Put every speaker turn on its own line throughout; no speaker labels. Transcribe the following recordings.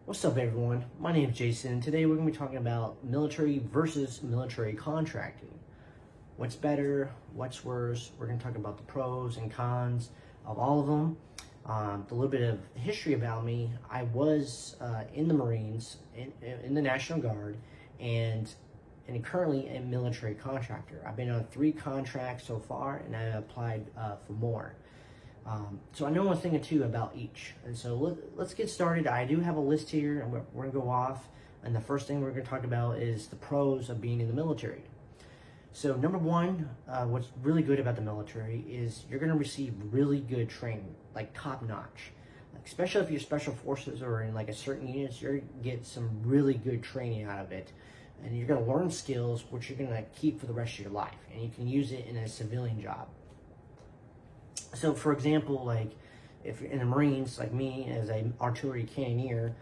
What's up, everyone? My name is Jason. Today we're going to be talking about military versus military contracting. What's better? What's worse? We're going to talk about the pros and cons of all of them. A little bit of history about me. I was in the Marines, in the National Guard, and currently a military contractor. I've been on 3 contracts so far, and I applied for more. So I know a thing or two about each. And so let's get started. I do have a list here, and we're going to go off. And the first thing we're going to talk about is the pros of being in the military. So number one, what's really good about the military is you're going to receive really good training, like top notch. Especially if you're special forces or in like a certain unit, you're going to get some really good training out of it. And you're going to learn skills which you're going to keep for the rest of your life. And you can use it in a civilian job. So, for example, like if you're in the Marines, like me as an artillery cannoneer,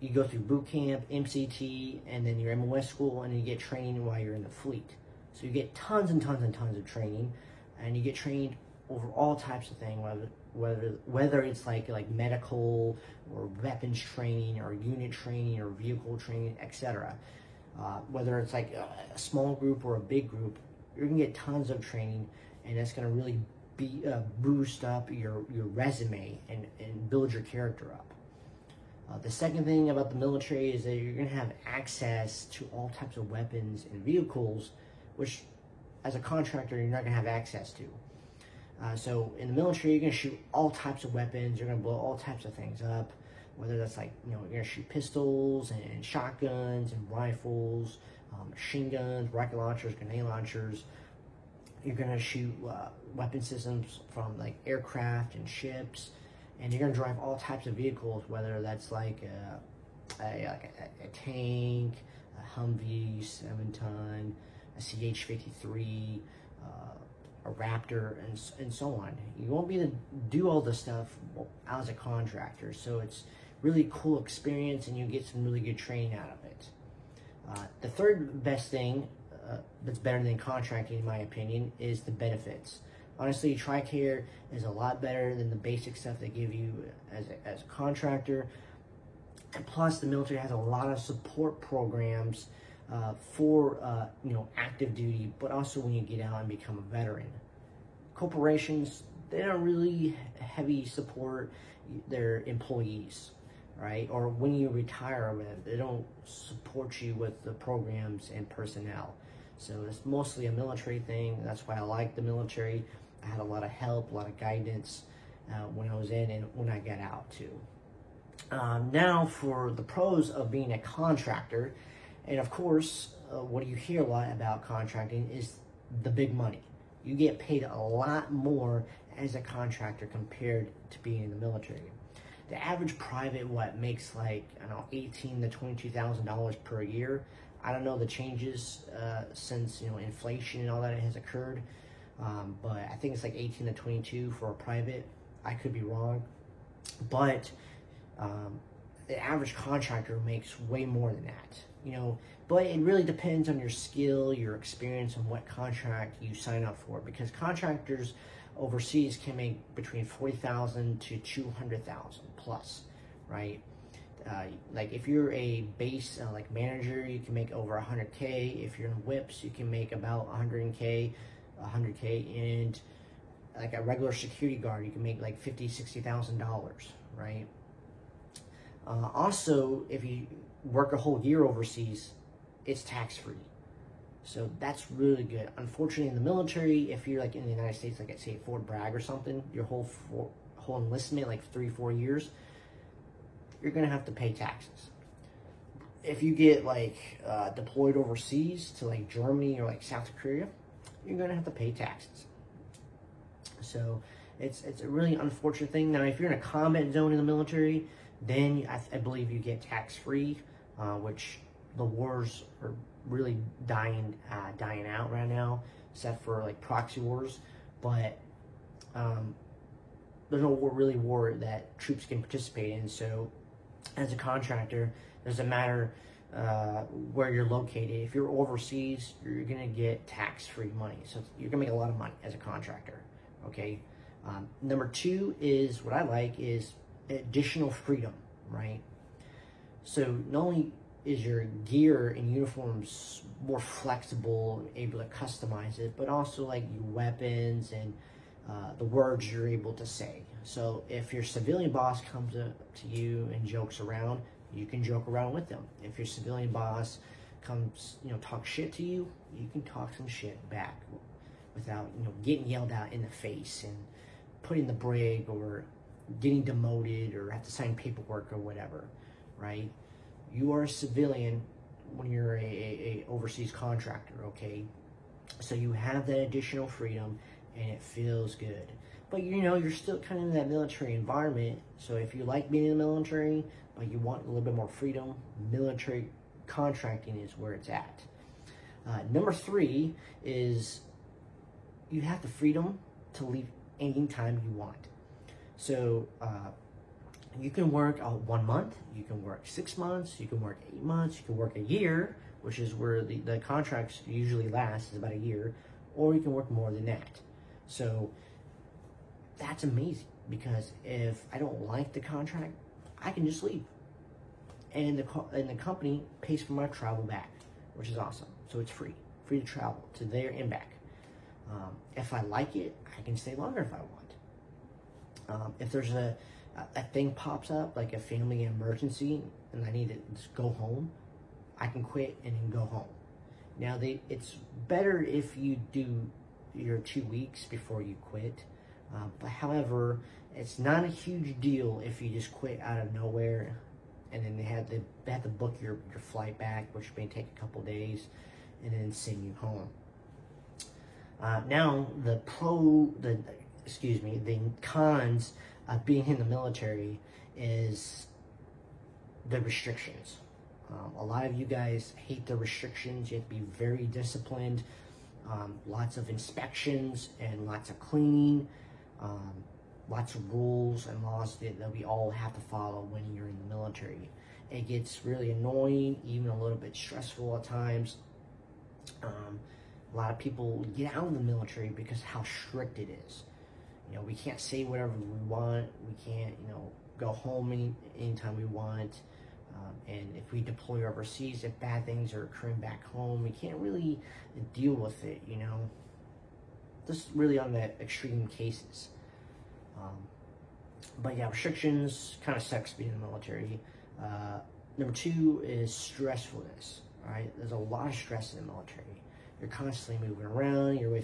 you go through boot camp, MCT, and then your MOS school, and you get training while you're in the fleet. So you get tons and tons and tons of training, and you get trained over all types of things, whether it's like medical or weapons training or unit training or vehicle training, etc. Whether it's like a small group or a big group, you're gonna get tons of training, and that's gonna really boost up your resume and build your character up. The second thing about the military is that you're going to have access to all types of weapons and vehicles, which as a contractor you're not going to have access to. So in the military you're going to shoot all types of weapons, you're going to blow all types of things up, whether that's like, you're going to shoot pistols and shotguns and rifles, machine guns, rocket launchers, grenade launchers. You're going to shoot weapon systems from like aircraft and ships, and you're going to drive all types of vehicles, whether that's like a tank, a Humvee 7-ton, a CH-53, a Raptor, and so on. You won't be able to do all this stuff as a contractor, so it's really cool experience, and you get some really good training out of it. The third best thing that's better than contracting, in my opinion, is the benefits. Honestly, TRICARE is a lot better than the basic stuff they give you as a contractor. And plus, the military has a lot of support programs for active duty, but also when you get out and become a veteran. Corporations, they don't really heavy support their employees, right? Or when you retire, they don't support you with the programs and personnel. So it's mostly a military thing. That's why I like the military. I had a lot of help, a lot of guidance when I was in and when I got out too. Now for the pros of being a contractor. And of course, what you hear a lot about contracting is the big money. You get paid a lot more as a contractor compared to being in the military. The average private makes like, I don't know, $18,000 to $22,000 per year. I don't know the changes since inflation and all that has occurred, but I think it's like 18 to 22 for a private. I could be wrong, but the average contractor makes way more than that. But it really depends on your skill, your experience, and what contract you sign up for. Because contractors overseas can make between $40,000 to $200,000 plus, right? Like if you're a base like manager, you can make over 100K. If you're in whips, you can make about 100K, and like a regular security guard, you can make like $50,000-$60,000, right? Also, if you work a whole year overseas, it's tax-free. So that's really good. Unfortunately, in the military, if you're like in the United States, like at say Fort Bragg or something, your whole enlistment, like 3-4 years, you're gonna have to pay taxes. If you get like deployed overseas to like Germany or like South Korea, you're gonna have to pay taxes. So it's a really unfortunate thing. Now, if you're in a combat zone in the military, then I believe you get tax-free, which the wars are really dying out right now, except for like proxy wars. But there's no war that troops can participate in. So as a contractor, it doesn't matter where you're located. If you're overseas, you're gonna get tax-free money. So you're gonna make a lot of money as a contractor, okay? Number two is, what I like is additional freedom, right? So not only is your gear and uniforms more flexible, able to customize it, but also like your weapons and the words you're able to say. So if your civilian boss comes up to you and jokes around, you can joke around with them. If your civilian boss comes, talk shit to you, you can talk some shit back without, getting yelled at in the face and putting the brig or getting demoted or have to sign paperwork or whatever, right? You are a civilian when you're a overseas contractor, okay? So you have that additional freedom and it feels good. But you're still kind of in that military environment. So if you like being in the military, but you want a little bit more freedom, military contracting is where it's at. Number 3 is you have the freedom to leave anytime you want. So you can work 1 month, you can work 6 months, you can work 8 months, you can work a year, which is where the contracts usually last, is about a year, or you can work more than that. So that's amazing, because if I don't like the contract, I can just leave. And the company pays for my travel back, which is awesome. So it's free to travel to there and back. If I like it, I can stay longer if I want. If there's a thing pops up, like a family emergency, and I need to just go home, I can quit and then go home. Now, it's better if you do your 2 weeks before you quit. But however, it's not a huge deal if you just quit out of nowhere, and then they have to book your flight back, which may take a couple days, and then send you home. Now, the cons of being in the military is the restrictions. A lot of you guys hate the restrictions. You have to be very disciplined. Lots of inspections and lots of cleaning. Lots of rules and laws that we all have to follow when you're in the military. It gets really annoying, even a little bit stressful at times. A lot of people get out of the military because how strict it is. We can't say whatever we want. We can't, go home anytime we want. And if we deploy overseas, if bad things are occurring back home, we can't really deal with it, Just really on the extreme cases. But yeah, restrictions kind of sucks being in the military. Number 2 is stressfulness, right? There's a lot of stress in the military. You're constantly moving around, you're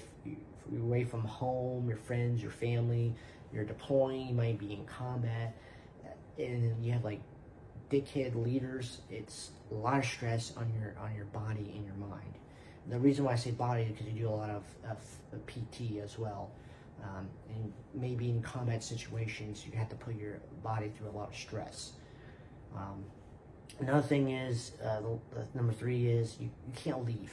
away from home, your friends, your family, you're deploying, you might be in combat, and you have like dickhead leaders. It's a lot of stress on your body and your mind. And the reason why I say body is because you do a lot of PT as well. And maybe in combat situations, you have to put your body through a lot of stress. Another thing is, number 3 is you can't leave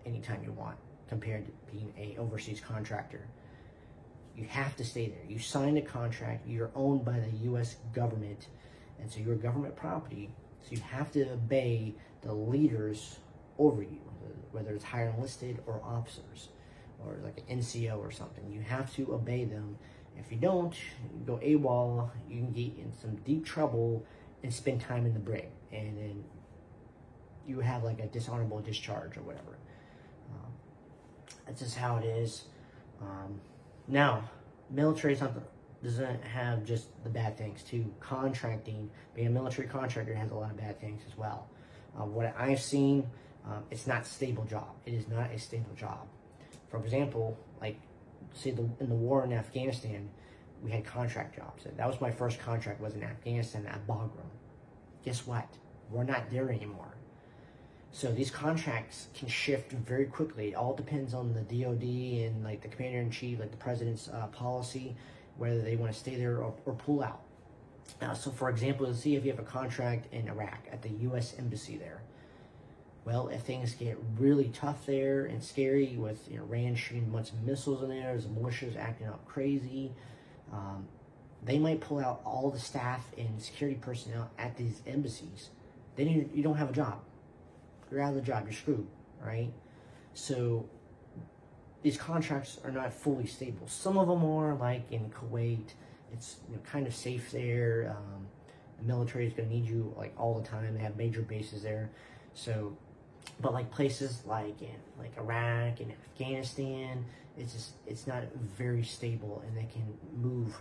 anytime you want compared to being a overseas contractor. You have to stay there. You signed a contract. You're owned by the U.S. government, and so you're government property. So you have to obey the leaders over you, whether it's higher enlisted or officers, or like an NCO or something. You have to obey them. If you don't, you go AWOL, you can get in some deep trouble and spend time in the brig, and then you have like a dishonorable discharge or whatever. That's just how it is. Now, military doesn't have just the bad things too. Contracting, being a military contractor, has a lot of bad things as well. What I've seen, it's not a stable job. It is not a stable job. For example, like say in the war in Afghanistan, we had contract jobs. That was my first contract, was in Afghanistan at Bagram. Guess what? We're not there anymore. So these contracts can shift very quickly. It all depends on the DOD and like the commander-in-chief, like the president's policy, whether they want to stay there or pull out. So for example, let's see if you have a contract in Iraq at the U.S. Embassy there. Well, if things get really tough there and scary with Iran shooting a bunch of missiles in there, there's militias acting out crazy, they might pull out all the staff and security personnel at these embassies. Then you don't have a job. You're out of the job. You're screwed, right? So these contracts are not fully stable. Some of them are, like in Kuwait. It's kind of safe there. The military is going to need you like all the time. They have major bases there. So, but like places like in like Iraq and Afghanistan, it's not very stable, and they can move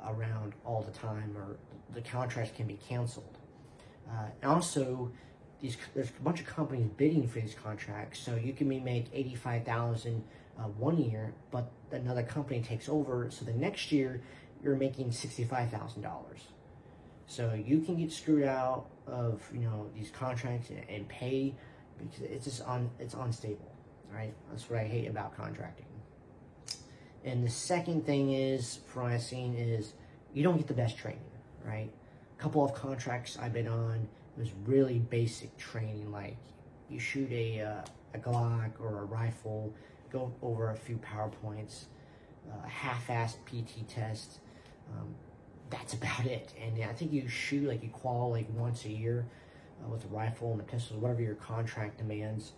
around all the time, or the contracts can be canceled. And also, there's a bunch of companies bidding for these contracts, so you can make $85,000 one year, but another company takes over, so the next year you're making $65,000. So you can get screwed out of these contracts and pay, because it's unstable, right? That's what I hate about contracting. And the second thing is, from what I've seen, is you don't get the best training, right? A couple of contracts I've been on, it was really basic training, like you shoot a Glock or a rifle, go over a few PowerPoints, a half-assed PT test. That's about it. And I think you shoot, like you qual like once a year with a rifle and the pistols, whatever your contract demands.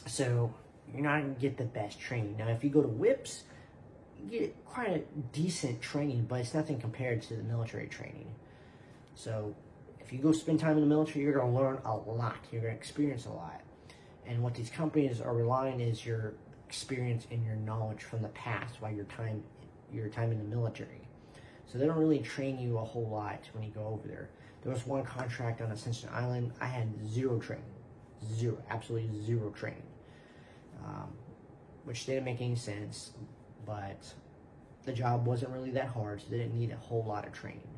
So you're not going to get the best training. Now, if you go to WIPS, you get quite a decent training, but it's nothing compared to the military training. So if you go spend time in the military, you're going to learn a lot. You're going to experience a lot. And what these companies are relying is your experience and your knowledge from the past while your time in the military. So they don't really train you a whole lot when you go over there. There was one contract on Ascension Island. I had zero training. Zero. Absolutely zero training. Which didn't make any sense. But the job wasn't really that hard, so they didn't need a whole lot of training.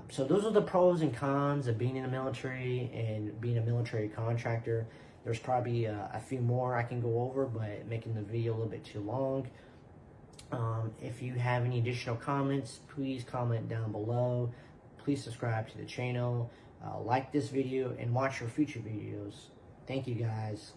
So those are the pros and cons of being in the military and being a military contractor. There's probably a few more I can go over, but making the video a little bit too long. If you have any additional comments, please comment down below. Please subscribe to the channel, like this video, and watch our future videos. Thank you, guys.